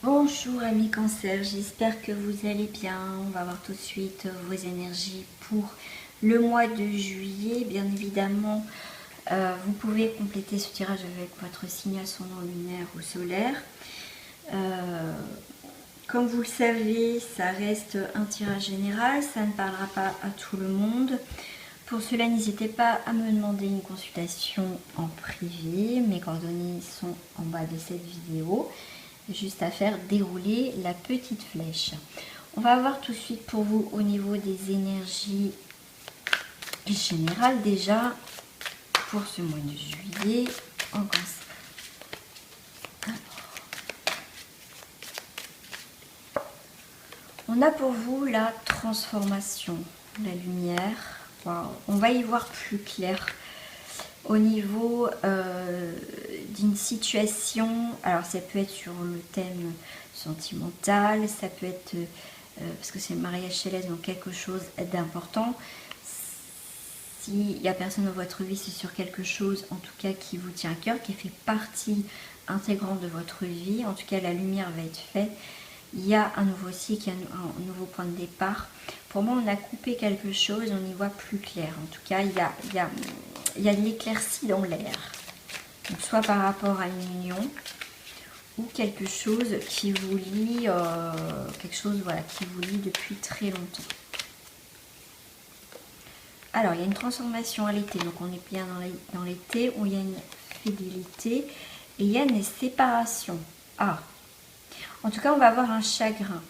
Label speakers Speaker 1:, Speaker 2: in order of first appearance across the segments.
Speaker 1: Bonjour amis cancer, j'espère que vous allez bien. On va voir tout de suite vos énergies pour le mois de juillet. Bien évidemment, vous pouvez compléter ce tirage avec votre signe ascendant lunaire ou solaire. Comme vous le savez, ça reste un tirage général, ça ne parlera pas à tout le monde. Pour cela, n'hésitez pas à me demander une consultation en privé. Mes coordonnées sont en bas de cette vidéo. Juste à faire dérouler la petite flèche. On va voir tout de suite pour vous au niveau des énergies générales déjà pour ce mois de juillet en cancer. On a pour vous la transformation, la lumière. Wow. On va y voir plus clair au niveau d'une situation. Alors ça peut être sur le thème sentimental, ça peut être parce que c'est le mariage céleste, donc quelque chose d'important. Si la personne dans votre vie, c'est sur quelque chose en tout cas qui vous tient à cœur, qui fait partie intégrante de votre vie, en tout cas la lumière va être faite. Il y a un nouveau cycle, un nouveau point de départ. Pour moi, on a coupé quelque chose, on y voit plus clair. En tout cas, il y a de l'éclaircie dans l'air. Donc, soit par rapport à une union ou quelque chose qui vous lie, qui vous lie depuis très longtemps. Alors, il y a une transformation à l'été, donc on est bien dans l'été où il y a une fidélité et il y a une séparation. Ah, en tout cas, on va avoir un chagrin.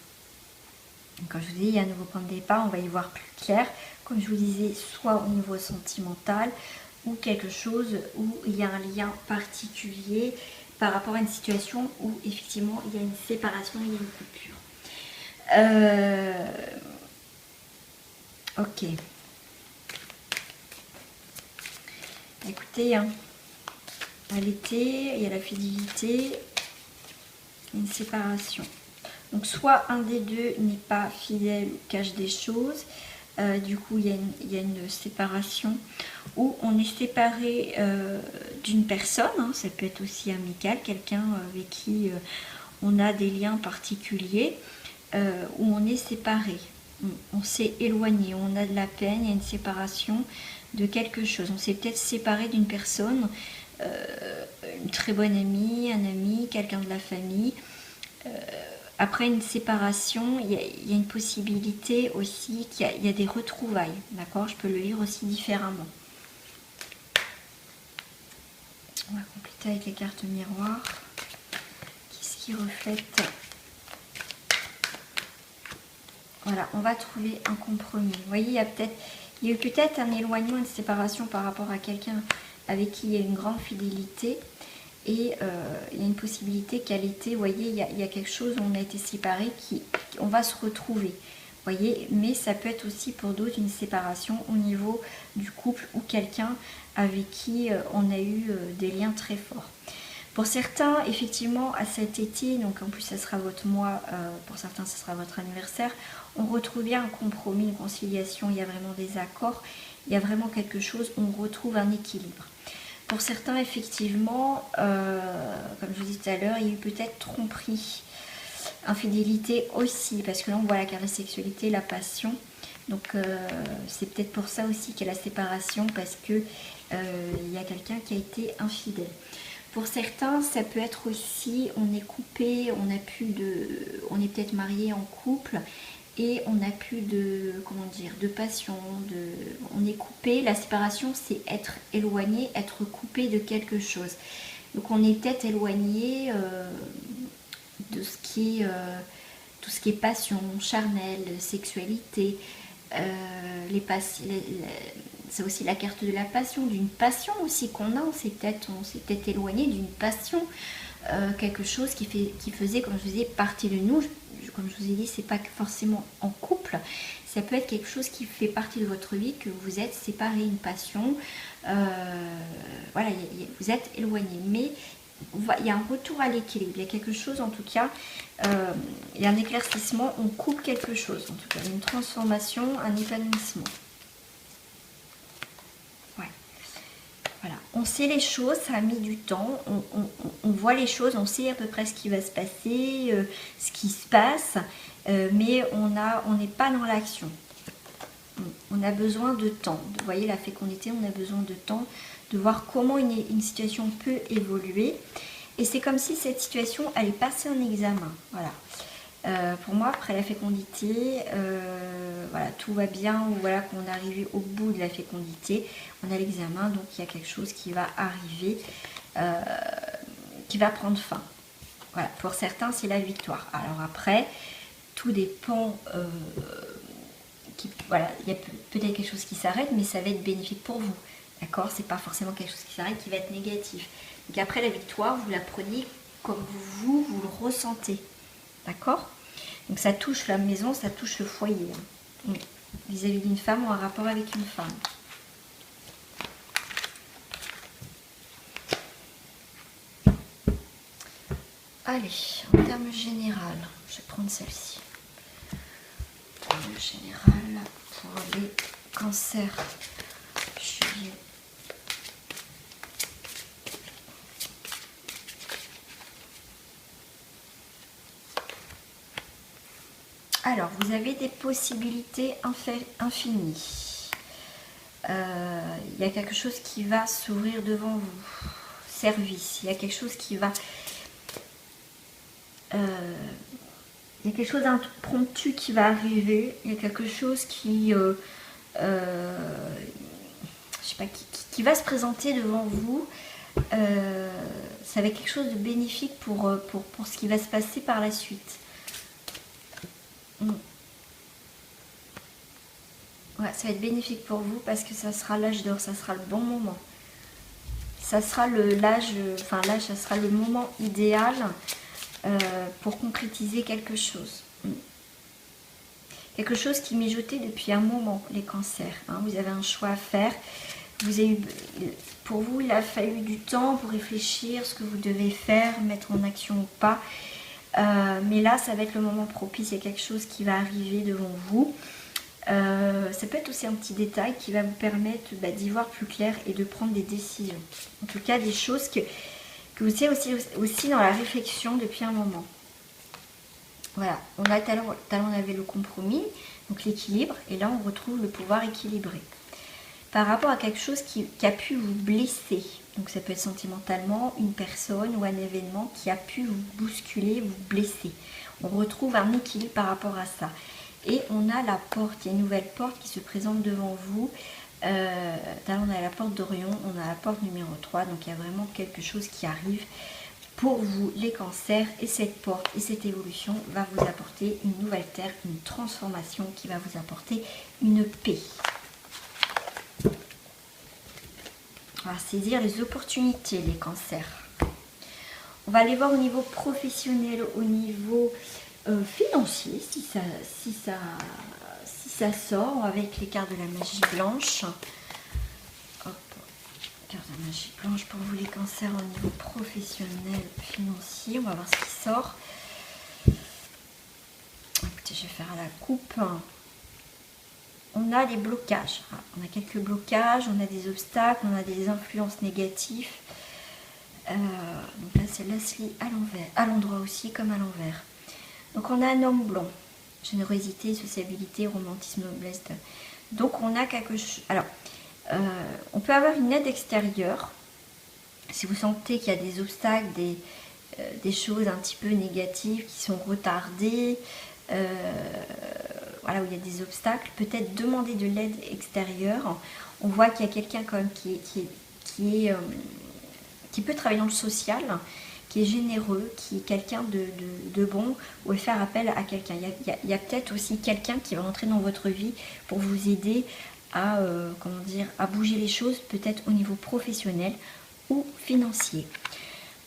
Speaker 1: Quand je vous dis, il y a un nouveau point de départ, on va y voir plus clair. Comme je vous disais, soit au niveau sentimental ou quelque chose où il y a un lien particulier par rapport à une situation où effectivement il y a une séparation, il y a une coupure. Ok. Écoutez, hein, à l'été, il y a la fidélité, une séparation. Donc soit un des deux n'est pas fidèle ou cache des choses, du coup il y a une séparation, ou on est séparé d'une personne, hein, ça peut être aussi amical, quelqu'un avec qui on a des liens particuliers, où on est séparé, on s'est éloigné, on a de la peine, il y a une séparation de quelque chose, on s'est peut-être séparé d'une personne, une très bonne amie, un ami, quelqu'un de la famille. Après une séparation, il y a une possibilité aussi qu'il y a des retrouvailles, d'accord? Je peux le lire aussi différemment. On va compléter avec les cartes miroirs. Qu'est-ce qui reflète? Voilà, on va trouver un compromis. Vous voyez, il y a eu peut-être un éloignement, une séparation par rapport à quelqu'un avec qui il y a une grande fidélité. Et il y a une possibilité qu'à l'été, vous voyez, il y a quelque chose où on a été séparés, on va se retrouver. Vous voyez, mais ça peut être aussi pour d'autres une séparation au niveau du couple ou quelqu'un avec qui on a eu des liens très forts. Pour certains, effectivement, à cet été, donc en plus ça sera votre mois, pour certains ça sera votre anniversaire, on retrouve bien un compromis, une conciliation, il y a vraiment des accords, il y a vraiment quelque chose, on retrouve un équilibre. Pour certains, effectivement, comme je vous disais tout à l'heure, il y a eu peut-être tromperie, infidélité aussi, parce que là on voit la carte de la sexualité, la passion. Donc c'est peut-être pour ça aussi qu'il y a la séparation, parce que il y a quelqu'un qui a été infidèle. Pour certains, ça peut être aussi, on est coupé, on est peut-être marié en couple et on n'a plus de, comment dire, de passion, on est coupé. La séparation, c'est être éloigné, être coupé de quelque chose. Donc on est peut-être éloigné de tout ce qui est passion, charnel, sexualité, c'est aussi la carte de la passion, d'une passion aussi qu'on a, on s'est peut-être éloigné d'une passion, quelque chose qui faisait, comme je vous disais, partie de nous. Comme je vous ai dit, c'est pas forcément en couple, ça peut être quelque chose qui fait partie de votre vie, que vous êtes séparés, une passion, voilà, vous êtes éloigné, mais il y a un retour à l'équilibre, il y a quelque chose en tout cas, il y a un éclaircissement, on coupe quelque chose, en tout cas, une transformation, un épanouissement. Ouais. Voilà, on on sait les choses, ça a mis du temps, on voit les choses, on sait à peu près ce qui va se passer, ce qui se passe, mais on n'est pas dans l'action. On a besoin de temps. Vous voyez, la fécondité, on a besoin de temps, de voir comment une situation peut évoluer. Et c'est comme si cette situation allait passer un examen. Voilà. Pour moi, après la fécondité, voilà, tout va bien, ou voilà qu'on est arrivé au bout de la fécondité, on a l'examen, donc il y a quelque chose qui va arriver, qui va prendre fin. Voilà, pour certains, c'est la victoire. Alors après, tout dépend, voilà, il y a peut-être quelque chose qui s'arrête, mais ça va être bénéfique pour vous. D'accord? C'est pas forcément quelque chose qui s'arrête qui va être négatif. Donc après la victoire, vous la prenez comme vous le ressentez. D'accord? Donc ça touche la maison, ça touche le foyer. Vis-à-vis d'une femme ou un rapport avec une femme. Allez, en termes général, je vais prendre celle-ci. En termes général, pour les cancers, juillet. Alors, vous avez des possibilités infinies. Il y a quelque chose qui va s'ouvrir devant vous. Service. Il y a quelque chose qui va... il y a quelque chose d'impromptu qui va arriver. Il y a quelque chose qui... je sais pas, qui va se présenter devant vous. Ça va être quelque chose de bénéfique pour ce qui va se passer par la suite. Ouais, ça va être bénéfique pour vous parce que ça sera l'âge d'or, ça sera le bon moment. Ça sera l'âge, ça sera le moment idéal pour concrétiser quelque chose. Quelque chose qui mijotait depuis un moment, les cancers. Hein. Vous avez un choix à faire. Pour vous, il a fallu du temps pour réfléchir ce que vous devez faire, mettre en action ou pas. Mais là, ça va être le moment propice. Il y a quelque chose qui va arriver devant vous. Ça peut être aussi un petit détail qui va vous permettre d'y voir plus clair et de prendre des décisions. En tout cas, des choses que vous étiez aussi dans la réflexion depuis un moment. Voilà, on avait le compromis, donc l'équilibre, et là on retrouve le pouvoir équilibré. Par rapport à quelque chose qui a pu vous blesser, donc ça peut être sentimentalement, une personne ou un événement qui a pu vous bousculer, vous blesser. On retrouve un équilibre par rapport à ça. Et on a la porte, il y a une nouvelle porte qui se présente devant vous. On a la porte d'Orion, on a la porte numéro 3, donc il y a vraiment quelque chose qui arrive pour vous, les cancers, et cette porte et cette évolution va vous apporter une nouvelle terre, une transformation qui va vous apporter une paix. On va saisir les opportunités, les cancers. On va aller voir au niveau professionnel, au niveau financier, si ça sort avec les cartes de la magie blanche. Hop, carte de la magie blanche pour vous les cancers au niveau professionnel, financier. On va voir ce qui sort. Écoutez, je vais faire à la coupe. On a des blocages. On a quelques blocages, on a des obstacles, on a des influences négatives. Donc là, celle-là se lit à l'envers, à l'endroit aussi comme à l'envers. Donc on a un homme blond, générosité, sociabilité, romantisme, noblesse. Donc on a quelque chose. Alors, on peut avoir une aide extérieure. Si vous sentez qu'il y a des obstacles, des choses un petit peu négatives qui sont retardées, voilà, où il y a des obstacles, peut-être demander de l'aide extérieure. On voit qu'il y a quelqu'un quand même qui peut travailler dans le social, qui est généreux, qui est quelqu'un de bon, ou faire appel à quelqu'un. Il y a peut-être aussi quelqu'un qui va entrer dans votre vie pour vous aider à bouger les choses, peut-être au niveau professionnel ou financier.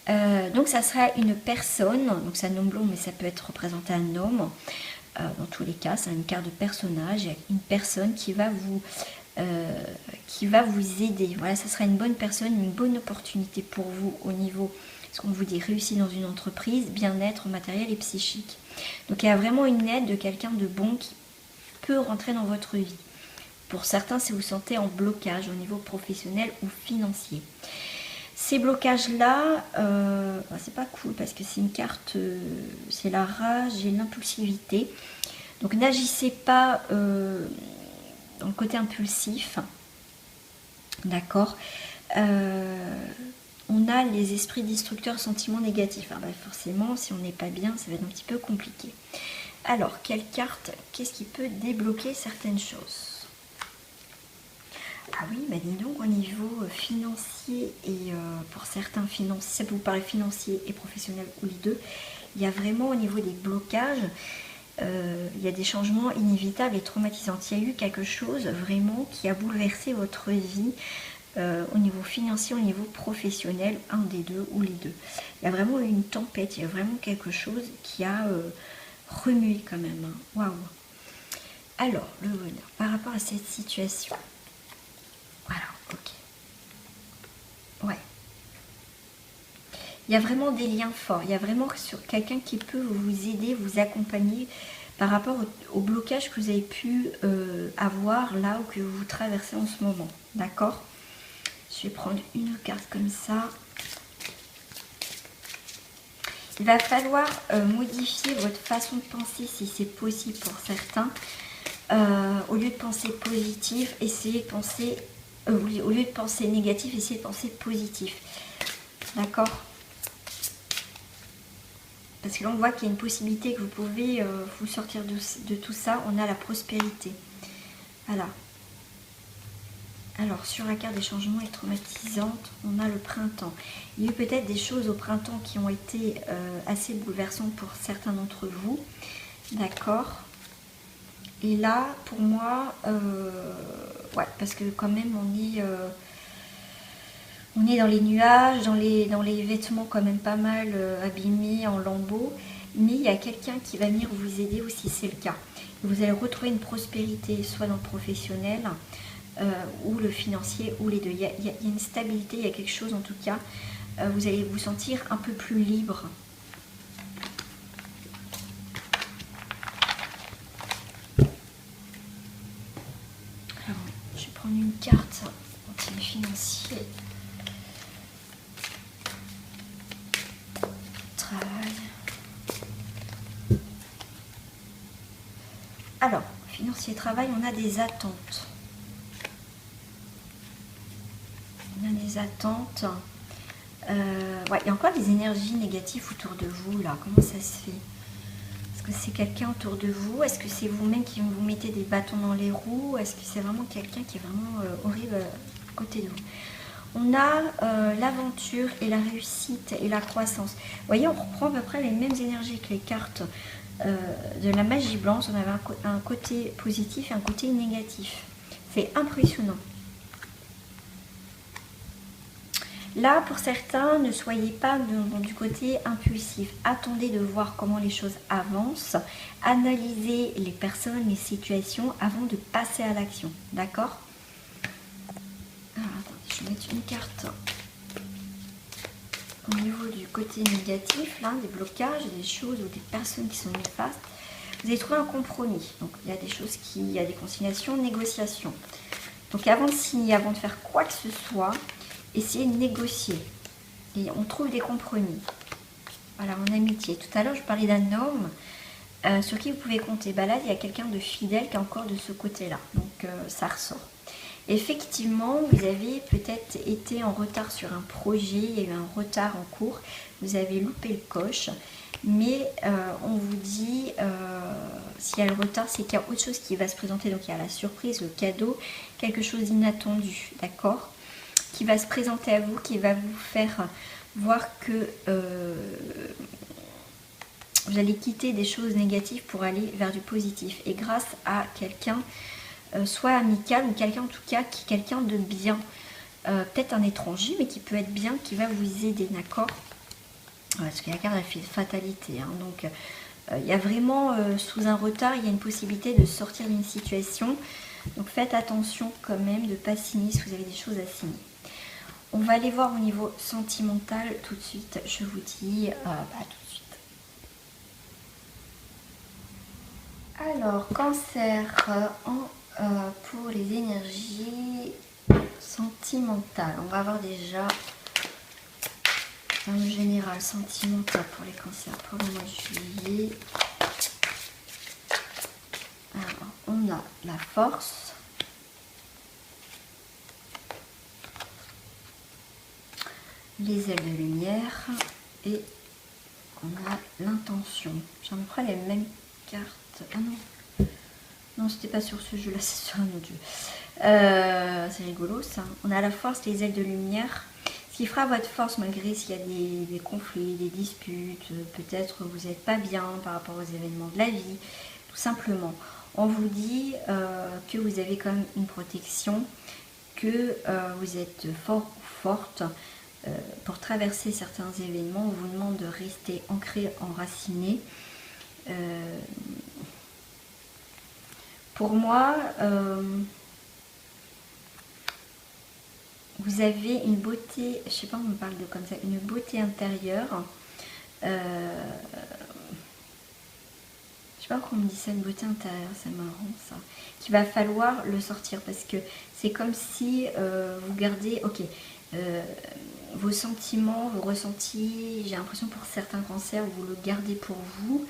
Speaker 1: Donc ça sera une personne, donc c'est un homme blond, mais ça peut être représenté un homme. Dans tous les cas, c'est une carte de personnage, il y a une personne qui va vous aider. Voilà, ça sera une bonne personne, une bonne opportunité pour vous au niveau, ce qu'on vous dit, réussir dans une entreprise, bien-être matériel et psychique. Donc il y a vraiment une aide de quelqu'un de bon qui peut rentrer dans votre vie. Pour certains, si vous sentez en blocage au niveau professionnel ou financier. Ces blocages-là, c'est pas cool parce que c'est une carte, c'est la rage et l'impulsivité. Donc n'agissez pas dans le côté impulsif. D'accord. On a les esprits destructeurs, sentiments négatifs. Ah bah forcément, si on n'est pas bien, ça va être un petit peu compliqué. Alors, quelle carte, qu'est-ce qui peut débloquer certaines choses? Ah oui, bah dis donc, au niveau financier et pour certains financiers, ça peut vous paraître financier et professionnel ou les deux, il y a vraiment au niveau des blocages, il y a des changements inévitables et traumatisants. Il y a eu quelque chose vraiment qui a bouleversé votre vie au niveau financier, au niveau professionnel, un des deux ou les deux. Il y a vraiment eu une tempête, il y a vraiment quelque chose qui a remué quand même. Hein. Waouh! Alors, le bonheur, par rapport à cette situation. Voilà, ok. Ouais. Il y a vraiment des liens forts. Il y a vraiment sur quelqu'un qui peut vous aider, vous accompagner par rapport au blocage que vous avez pu avoir là ou que vous traversez en ce moment. D'accord? Je vais prendre une carte comme ça. Il va falloir modifier votre façon de penser si c'est possible pour certains. Au lieu de penser positif, essayez de penser... au lieu de penser négatif, essayez de penser positif. D'accord? Parce que là, on voit qu'il y a une possibilité que vous pouvez vous sortir de tout ça. On a la prospérité. Voilà. Alors, sur la carte des changements et traumatisantes, on a le printemps. Il y a eu peut-être des choses au printemps qui ont été assez bouleversantes pour certains d'entre vous. D'accord. Et là, pour moi, ouais, parce que quand même, on est dans les nuages, dans les vêtements quand même pas mal abîmés, en lambeaux. Mais il y a quelqu'un qui va venir vous aider aussi, c'est le cas. Vous allez retrouver une prospérité, soit dans le professionnel, ou le financier, ou les deux. Il y a une stabilité, il y a quelque chose en tout cas. Vous allez vous sentir un peu plus libre. Alors, je vais prendre une carte anti-financier. Travail. Alors, financier et travail, on a des attentes. On a des attentes. Ouais, il y a encore des énergies négatives autour de vous, là. Comment ça se fait? Est-ce que c'est quelqu'un autour de vous? Est-ce que c'est vous-même qui vous mettez des bâtons dans les roues? Est-ce que c'est vraiment quelqu'un qui est vraiment horrible à côté de vous? On a l'aventure et la réussite et la croissance. Vous voyez, on reprend à peu près les mêmes énergies que les cartes de la magie blanche. On avait un côté positif et un côté négatif. C'est impressionnant. Là, pour certains, ne soyez pas du côté impulsif. Attendez de voir comment les choses avancent. Analysez les personnes, les situations avant de passer à l'action. D'accord? Alors, attendez, je vais mettre une carte au niveau du côté négatif, là, des blocages, des choses ou des personnes qui sont néfastes. Vous allez trouver un compromis. Donc, il y a des choses il y a des conciliations, négociations. Donc, avant de signer, avant de faire quoi que ce soit, essayez de négocier. Et on trouve des compromis. Voilà, en amitié. Tout à l'heure, je parlais d'un homme sur qui vous pouvez compter. Bah là, il y a quelqu'un de fidèle qui est encore de ce côté-là. Donc, ça ressort. Effectivement, vous avez peut-être été en retard sur un projet. Il y a eu un retard en cours. Vous avez loupé le coche. Mais on vous dit, s'il y a le retard, c'est qu'il y a autre chose qui va se présenter. Donc, il y a la surprise, le cadeau, quelque chose d'inattendu. D'accord ? Qui va se présenter à vous, qui va vous faire voir que vous allez quitter des choses négatives pour aller vers du positif. Et grâce à quelqu'un, soit amical ou quelqu'un en tout cas, qui quelqu'un de bien, peut-être un étranger, mais qui peut être bien, qui va vous aider, d'accord? Parce que la carte a fait fatalité. Hein, donc, il y a vraiment, sous un retard, il y a une possibilité de sortir d'une situation. Donc, faites attention quand même de ne pas signer si vous avez des choses à signer. On va aller voir au niveau sentimental tout de suite. Je vous dis tout de suite. Alors, cancer pour les énergies sentimentales. On va voir déjà Femme générale sentimentale pour les cancers pour le mois de juillet. Alors, on a la force. Les ailes de lumière. Et on a l'intention. J'ai à peu près les mêmes cartes. Ah non. Non, c'était pas sur ce jeu-là, c'est sur un autre jeu. C'est rigolo ça. On a la force, les ailes de lumière. Ce qui fera votre force malgré s'il y a des conflits, des disputes, peut-être vous n'êtes pas bien par rapport aux événements de la vie, tout simplement. On vous dit que vous avez quand même une protection, que vous êtes fort ou forte pour traverser certains événements. On vous demande de rester ancré, enraciné. Pour moi, vous avez une beauté, je sais pas, on me parle de comme ça, une beauté intérieure. Je sais pas pourquoi on me dit ça, une beauté intérieure, c'est marrant ça. Qu'il va falloir le sortir parce que c'est comme si vous gardez, ok, vos sentiments, vos ressentis, j'ai l'impression pour certains cancers, vous le gardez pour vous.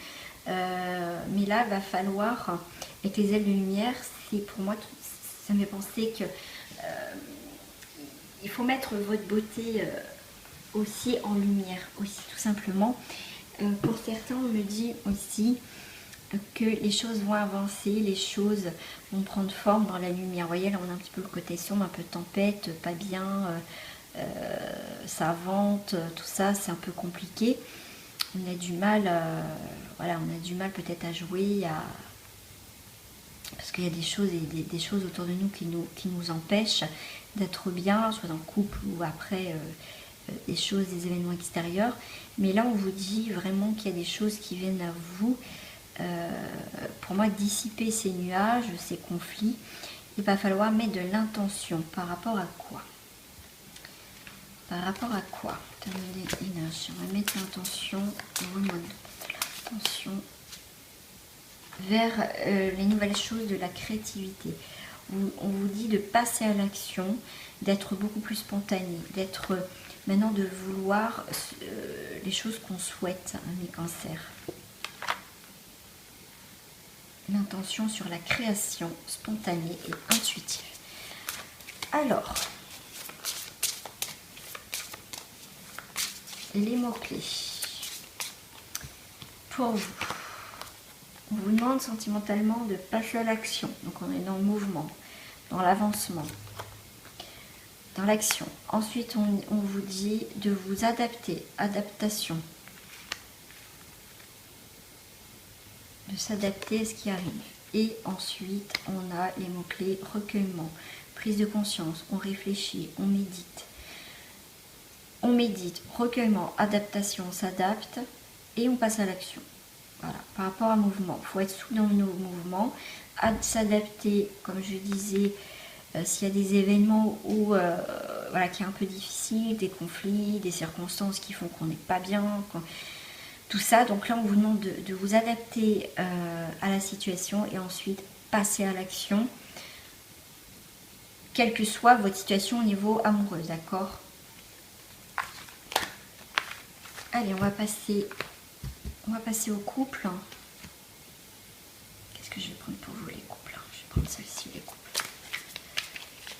Speaker 1: Mais là, il va falloir, avec les ailes de lumière, c'est pour moi, ça me fait penser que il faut mettre votre beauté aussi en lumière, aussi tout simplement. Pour certains, on me dit aussi que les choses vont avancer, les choses vont prendre forme dans la lumière. Vous voyez, là on a un petit peu le côté sombre, un peu tempête, pas bien, ça vente, tout ça, c'est un peu compliqué. On a du mal, voilà, on a du mal peut-être à jouer, parce qu'il y a des choses et des choses autour de nous qui nous empêchent d'être bien, soit dans le couple ou après des choses, des événements extérieurs. Mais là, on vous dit vraiment qu'il y a des choses qui viennent à vous. Pour moi, dissiper ces nuages, ces conflits, il va falloir mettre de l'intention. Par rapport à quoi? Par rapport à quoi? Énergie. On va mettre l'intention. L'intention vers les nouvelles choses de la créativité. On vous dit de passer à l'action, d'être beaucoup plus spontané, d'être maintenant de vouloir les choses qu'on souhaite, mes cancers. L'intention sur la création spontanée et intuitive. Alors, les mots-clés pour vous. On vous demande sentimentalement de passer à l'action. Donc on est dans le mouvement, dans l'avancement, dans l'action. Ensuite, on vous dit de vous adapter, adaptation. De s'adapter à ce qui arrive. Et ensuite, on a les mots-clés recueillement, prise de conscience, on réfléchit, on médite. On médite, recueillement, adaptation, on s'adapte et on passe à l'action. Voilà, par rapport à mouvement, il faut être souple dans nos mouvements, s'adapter, comme je disais, s'il y a des événements où, voilà, qui est un peu difficile, des conflits, des circonstances qui font qu'on n'est pas bien, tout ça. Donc là, on vous demande de vous adapter à la situation et ensuite passer à l'action, quelle que soit votre situation au niveau amoureux, d'accord? Allez, on va passer au couple. Qu'est-ce que je vais prendre pour vous, les couples? Je vais prendre celle-ci, les couples.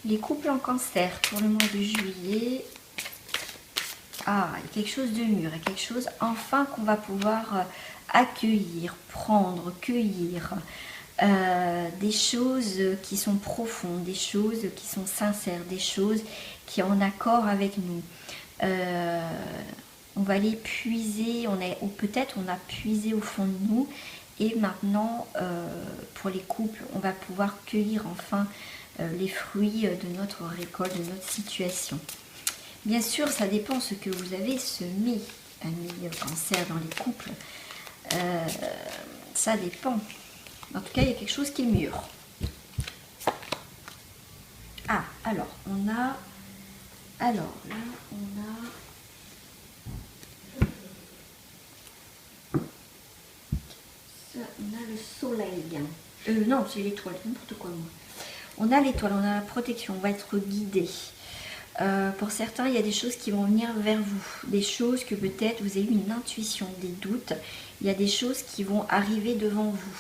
Speaker 1: Les couples en cancer pour le mois de juillet. Ah, il y a quelque chose de mûr, il y a quelque chose enfin qu'on va pouvoir accueillir, prendre, cueillir. Des choses qui sont profondes, des choses qui sont sincères, des choses qui sont en accord avec nous. On va les puiser, ou peut-être on a puisé au fond de nous, et maintenant pour les couples, on va pouvoir cueillir enfin les fruits de notre récolte, de notre situation. Bien sûr, ça dépend ce que vous avez semé, amis cancer, dans les couples. Ça dépend. En tout cas, il y a quelque chose qui est mûr. Ah, alors, on a... Alors, là, on a... Ça, on a le soleil. Non, c'est l'étoile, n'importe quoi, moi. On a l'étoile, on a la protection, on va être guidé. Pour certains, il y a des choses qui vont venir vers vous. Des choses que peut-être vous avez eu une intuition, des doutes. Il y a des choses qui vont arriver devant vous.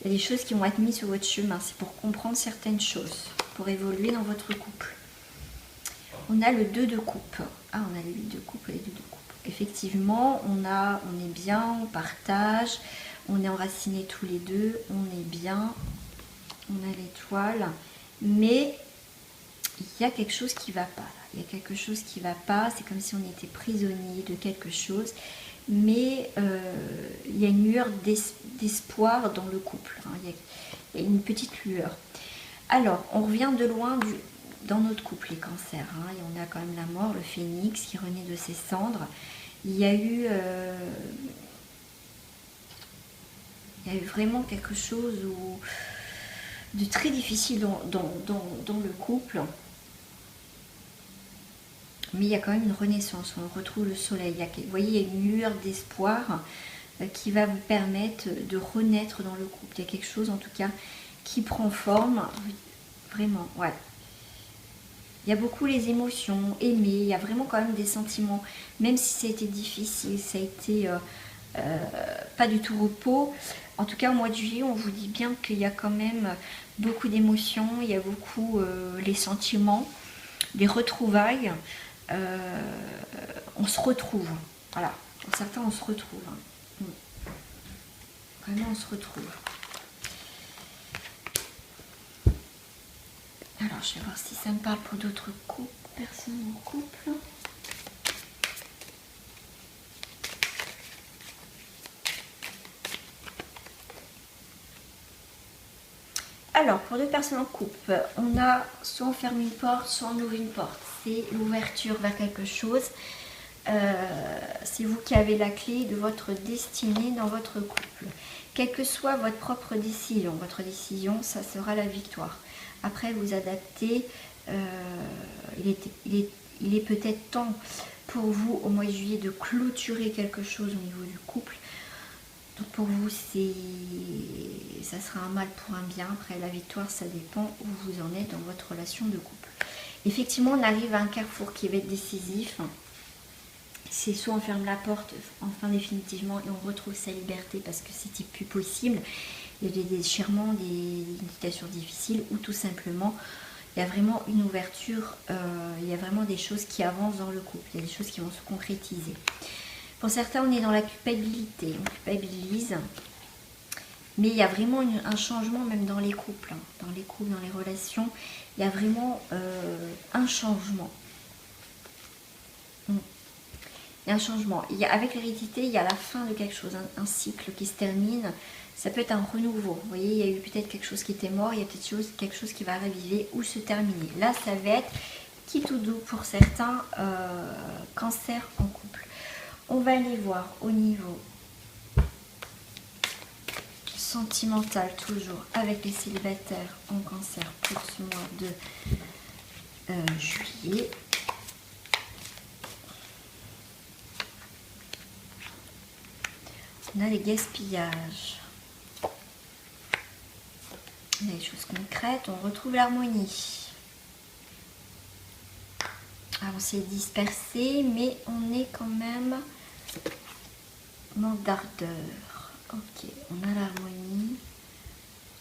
Speaker 1: Il y a des choses qui vont être mises sur votre chemin. C'est pour comprendre certaines choses, pour évoluer dans votre couple. On a le 2 de coupe. Ah, on a le 8 de coupe et les 2 de coupe. Effectivement, on est bien, on partage, on est enracinés tous les deux, on est bien, on a l'étoile. Mais il y a quelque chose qui ne va pas. Là. Il y a quelque chose qui ne va pas. C'est comme si on était prisonnier de quelque chose. Mais il y a une lueur d'espoir dans le couple. Hein. Il y a une petite lueur. Alors, on revient de loin dans notre couple, les cancers. Hein. Et on a quand même la mort, le phénix qui renaît de ses cendres. Il y a eu vraiment quelque chose de très difficile dans le couple. Mais il y a quand même une renaissance, on retrouve le soleil. Vous voyez, il y a une lueur d'espoir qui va vous permettre de renaître dans le couple. Il y a quelque chose en tout cas qui prend forme, vraiment, ouais. Il y a beaucoup les émotions, aimer, il y a vraiment quand même des sentiments, même si ça a été difficile, ça a été pas du tout repos. En tout cas, au mois de juillet, on vous dit bien qu'il y a quand même beaucoup d'émotions, il y a beaucoup les sentiments, les retrouvailles. On se retrouve, voilà. Pour certains, on se retrouve. Hein. Vraiment, on se retrouve. Alors, je vais voir si ça me parle pour d'autres couples, personnes en couple. Alors, pour deux personnes en couple, on a soit on ferme une porte, soit on ouvre une porte. C'est l'ouverture vers quelque chose. C'est vous qui avez la clé de votre destinée dans votre couple. Quelle que soit votre propre décision, ça sera la victoire. Après, vous adaptez. Il est peut-être temps pour vous, au mois de juillet, de clôturer quelque chose au niveau du couple. Donc pour vous, ça sera un mal pour un bien. Après, la victoire, ça dépend où vous en êtes dans votre relation de couple. Effectivement, on arrive à un carrefour qui va être décisif. C'est soit on ferme la porte, enfin définitivement, et on retrouve sa liberté parce que c'était plus possible. Il y a des déchirements, des situations difficiles, ou tout simplement, il y a vraiment une ouverture, il y a vraiment des choses qui avancent dans le couple, il y a des choses qui vont se concrétiser. Pour certains, on est dans la culpabilité, on culpabilise, mais il y a vraiment un changement même dans les couples, hein. Dans les couples, dans les relations, il y a vraiment un changement. Il y a un changement. Avec l'hérédité, il y a la fin de quelque chose, un cycle qui se termine. Ça peut être un renouveau. Vous voyez, il y a eu peut-être quelque chose qui était mort, il y a peut-être quelque chose qui va reviver ou se terminer. Là, ça va être qui tout doux pour certains cancers en couple. On va aller voir au niveau sentimental, toujours avec les célibataires en cancer pour ce mois de juillet. On a les gaspillages. On a les choses concrètes. On retrouve l'harmonie. Alors, on s'est dispersé, mais on est quand même manque d'ardeur. Ok, on a l'harmonie.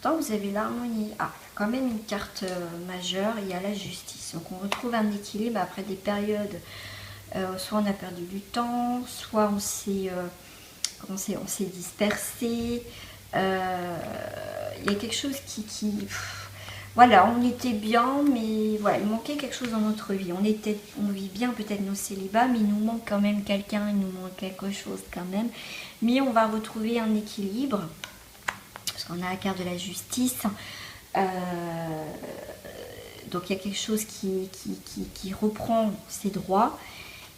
Speaker 1: Pourtant, vous avez l'harmonie. Ah, quand même une carte majeure. Il y a la justice. Donc, on retrouve un équilibre après des périodes. Soit on a perdu du temps, soit on s'est dispersé. Il y a quelque chose voilà, on était bien, mais voilà, il manquait quelque chose dans notre vie. On vit bien peut-être nos célibats, mais il nous manque quand même quelqu'un, il nous manque quelque chose quand même. Mais on va retrouver un équilibre, parce qu'on a la carte de la justice. Donc il y a quelque chose qui reprend ses droits.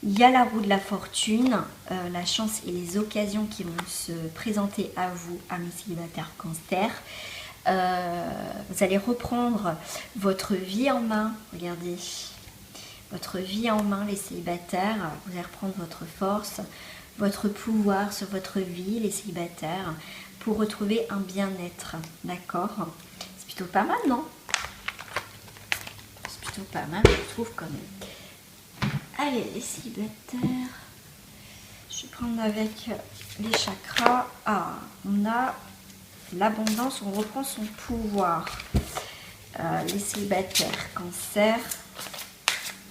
Speaker 1: Il y a la roue de la fortune, la chance et les occasions qui vont se présenter à vous, amis célibataires cancer. Vous allez reprendre votre vie en main, regardez, votre vie en main les célibataires, vous allez reprendre votre force, votre pouvoir sur votre vie les célibataires pour retrouver un bien-être, d'accord? C'est plutôt pas mal, non? C'est plutôt pas mal, je trouve quand même. Allez, les célibataires. Je vais prendre avec les chakras. Ah, on a l'abondance, on reprend son pouvoir. Les célibataires, cancer.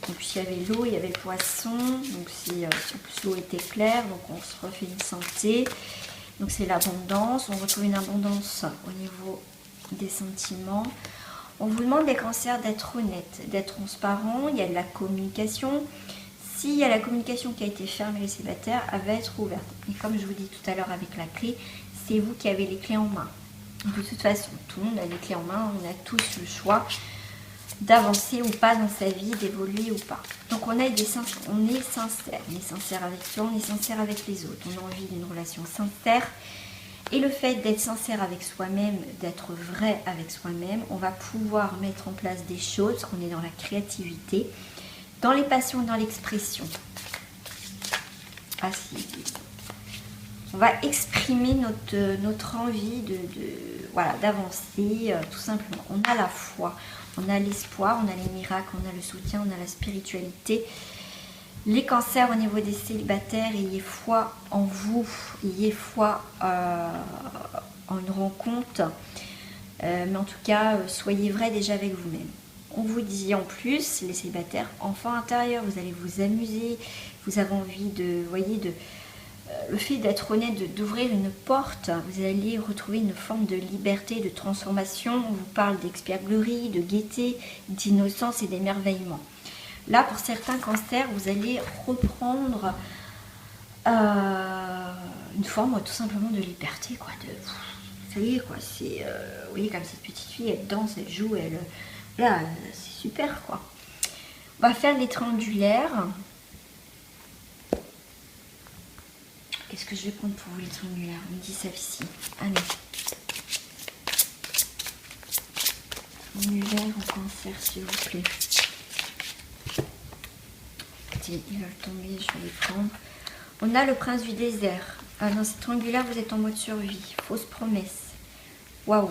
Speaker 1: Donc il y avait l'eau, il y avait le poisson. Donc si en plus l'eau était claire, donc on se refait une santé. Donc c'est l'abondance. On retrouve une abondance au niveau des sentiments. On vous demande les cancers d'être honnête, d'être transparent. Il y a de la communication. S'il y a la communication qui a été fermée, les célibataires, elle va être ouverte. Et comme je vous dis tout à l'heure avec la clé, c'est vous qui avez les clés en main. De toute façon, tout le monde a les clés en main. On a tous le choix d'avancer ou pas dans sa vie, d'évoluer ou pas. Donc on est sincère. On est sincère avec soi, on est sincère avec les autres. On a envie d'une relation sincère. Et le fait d'être sincère avec soi-même, d'être vrai avec soi-même, on va pouvoir mettre en place des choses. On est dans la créativité, dans les passions, dans l'expression. Ah si. On va exprimer notre envie voilà, d'avancer, tout simplement. On a la foi, on a l'espoir, on a les miracles, on a le soutien, on a la spiritualité. Les cancers au niveau des célibataires, ayez foi en vous, ayez foi en une rencontre. Mais en tout cas, soyez vrai déjà avec vous-même. On vous dit en plus, les célibataires, enfant intérieur, vous allez vous amuser, vous avez envie de, voyez, le fait d'être honnête, d'ouvrir une porte, vous allez retrouver une forme de liberté, de transformation. On vous parle d'expièglerie, de gaieté, d'innocence et d'émerveillement. Là, pour certains cancers, vous allez reprendre une forme tout simplement de liberté, quoi. Vous savez, quoi, c'est, vous voyez, comme cette petite fille, elle danse, elle joue, là, c'est super, quoi. On va faire les triangulaires. Qu'est-ce que je vais prendre pour vous les triangulaires? On me dit ça ici. Allez. Triangulaire en cancer, s'il vous plaît. Ils veulent tomber, je vais les prendre. On a le prince du désert. Ah, dans cette triangulaire, vous êtes en mode survie. Fausse promesse. Waouh.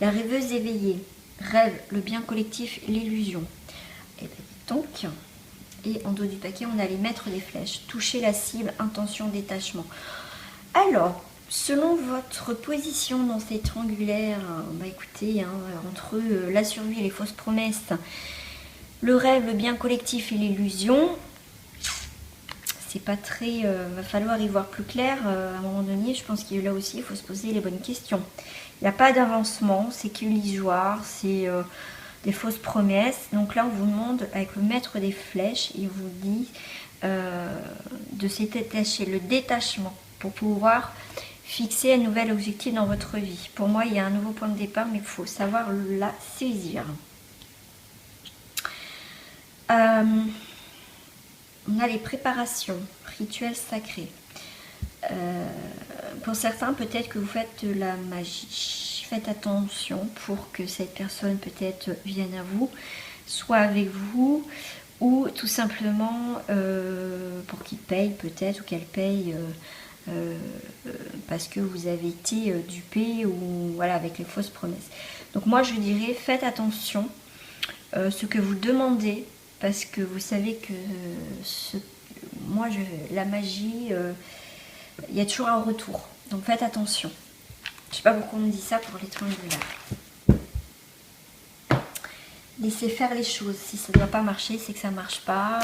Speaker 1: La rêveuse éveillée. Rêve, le bien collectif, l'illusion. Et bien, donc... Et en dos du paquet, on a les maîtres des flèches. Toucher la cible, intention, détachement. Alors, selon votre position dans ces triangulaires, bah écoutez, entre la survie et les fausses promesses, le rêve, le bien collectif et l'illusion, c'est pas très... va falloir y voir plus clair. À un moment donné, je pense que là aussi, il faut se poser les bonnes questions. Il n'y a pas d'avancement, c'est qu'illusoire, c'est... des fausses promesses. Donc là, on vous demande, avec le maître des flèches, il vous dit de se détacher, le détachement, pour pouvoir fixer un nouvel objectif dans votre vie. Pour moi, il y a un nouveau point de départ, mais il faut savoir la saisir. On a les préparations, rituels sacrés. Pour certains, peut-être que vous faites de la magie. Faites attention pour que cette personne peut-être vienne à vous, soit avec vous, ou tout simplement pour qu'il paye peut-être, ou qu'elle paye parce que vous avez été dupé, ou voilà, avec les fausses promesses. Donc moi je dirais, faites attention ce que vous demandez, parce que vous savez que la magie, il y a toujours un retour. Donc faites attention. Je sais pas pourquoi on me dit ça pour les triangulaires. Laissez faire les choses. Si ça ne doit pas marcher, c'est que ça ne marche pas.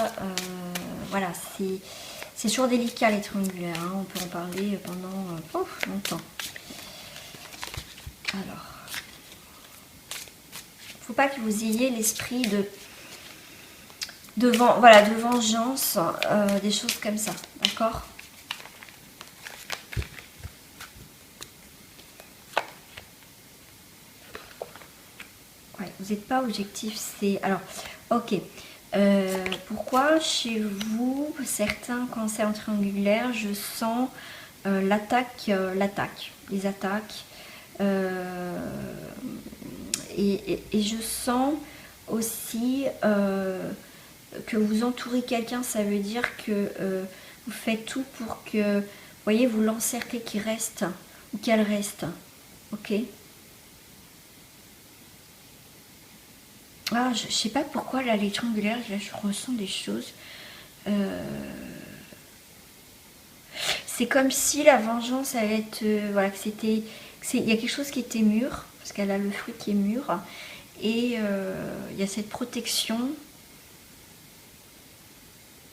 Speaker 1: Voilà, c'est toujours délicat les triangulaires. Hein. On peut en parler pendant longtemps. Alors, il ne faut pas que vous ayez l'esprit de vengeance, des choses comme ça. D'accord ? Ouais, vous n'êtes pas objectif, c'est... Alors, ok. Pourquoi chez vous, certains cancers triangulaires, je sens les attaques. Et je sens aussi que vous entourez quelqu'un, ça veut dire que vous faites tout pour que, vous voyez, vous l'encerclez qu'il reste ou qu'elle reste. Ok. Ah, je sais pas pourquoi là les triangulaires, là je ressens des choses. C'est comme si la vengeance allait être... voilà, que c'était... Il y a quelque chose qui était mûr, parce qu'elle a le fruit qui est mûr. Et il y a cette protection.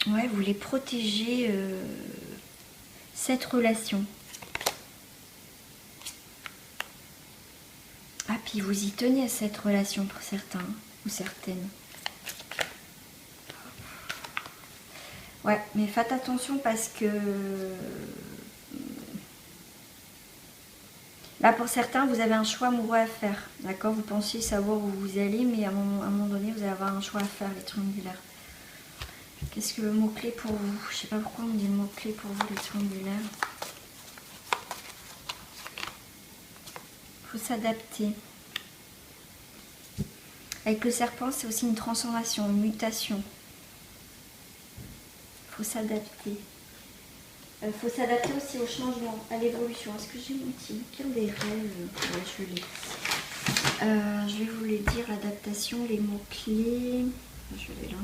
Speaker 1: Ouais, vous voulez protéger cette relation. Ah, puis vous y tenez à cette relation pour certains ou certaines. Ouais, mais faites attention parce que... Là, pour certains, vous avez un choix amoureux à faire. D'accord? Vous pensez savoir où vous allez, mais à un moment donné, vous allez avoir un choix à faire, les triangulaires. Qu'est-ce que le mot-clé pour vous? Je ne sais pas pourquoi on dit le mot-clé pour vous, les triangulaires. Il faut s'adapter. Avec le serpent, c'est aussi une transformation, une mutation. Il faut s'adapter. Il faut s'adapter aussi au changement, à l'évolution. Est-ce que j'ai mon petit bouquin des rêves? Ouais, je l'ai. Je vais vous les dire, l'adaptation, les mots-clés. Je l'ai là.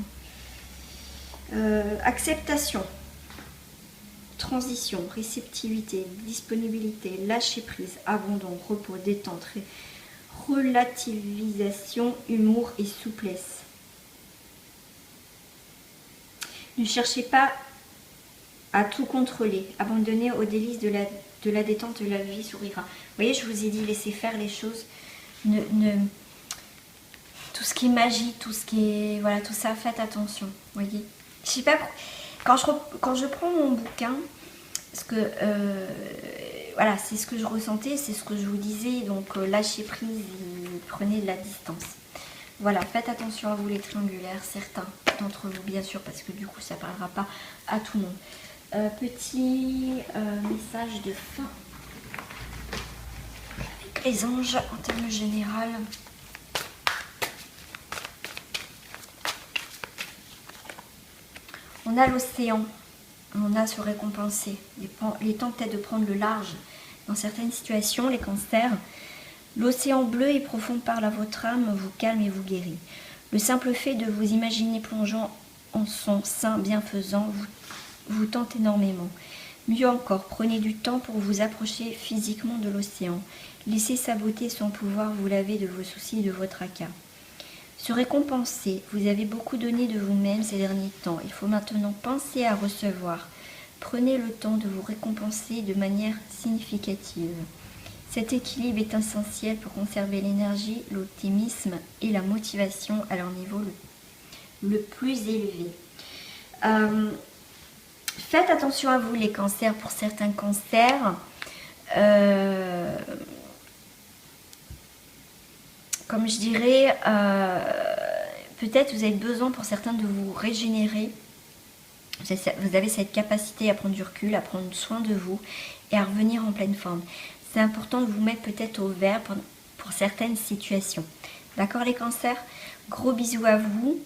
Speaker 1: Acceptation, transition, réceptivité, disponibilité, lâcher prise, abandon, repos, détente, relativisation, humour et souplesse. Ne cherchez pas à tout contrôler, abandonnez aux délices de la détente, de la vie sourira. Vous voyez, je vous ai dit, laissez faire les choses. Tout ce qui est magie, tout ce qui est... Voilà, tout ça, faites attention, voyez. Je sais pas, quand je prends mon bouquin, parce que voilà, c'est ce que je ressentais, c'est ce que je vous disais, donc lâchez prise et prenez de la distance. Voilà, faites attention à vous les triangulaires, certains d'entre vous bien sûr, parce que du coup ça ne parlera pas à tout le monde. Petit message de fin avec les anges en termes général. On a l'océan, on a se récompenser. Il est temps peut-être de prendre le large dans certaines situations, les cancers. L'océan bleu et profond parle à votre âme, vous calme et vous guérit. Le simple fait de vous imaginer plongeant en son sein bienfaisant vous tente énormément. Mieux encore, prenez du temps pour vous approcher physiquement de l'océan. Laissez sa beauté et son pouvoir vous laver de vos soucis et de vos tracas. Se récompenser, vous avez beaucoup donné de vous-même ces derniers temps. Il faut maintenant penser à recevoir. Prenez le temps de vous récompenser de manière significative. Cet équilibre est essentiel pour conserver l'énergie, l'optimisme et la motivation à leur niveau le plus élevé. Faites attention à vous les cancers, pour certains cancers. Comme je dirais, peut-être vous avez besoin pour certains de vous régénérer. Vous avez cette capacité à prendre du recul, à prendre soin de vous et à revenir en pleine forme. C'est important de vous mettre peut-être au vert pour certaines situations. D'accord les cancers? Gros bisous à vous.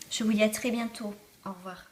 Speaker 1: Je vous dis à très bientôt. Au revoir.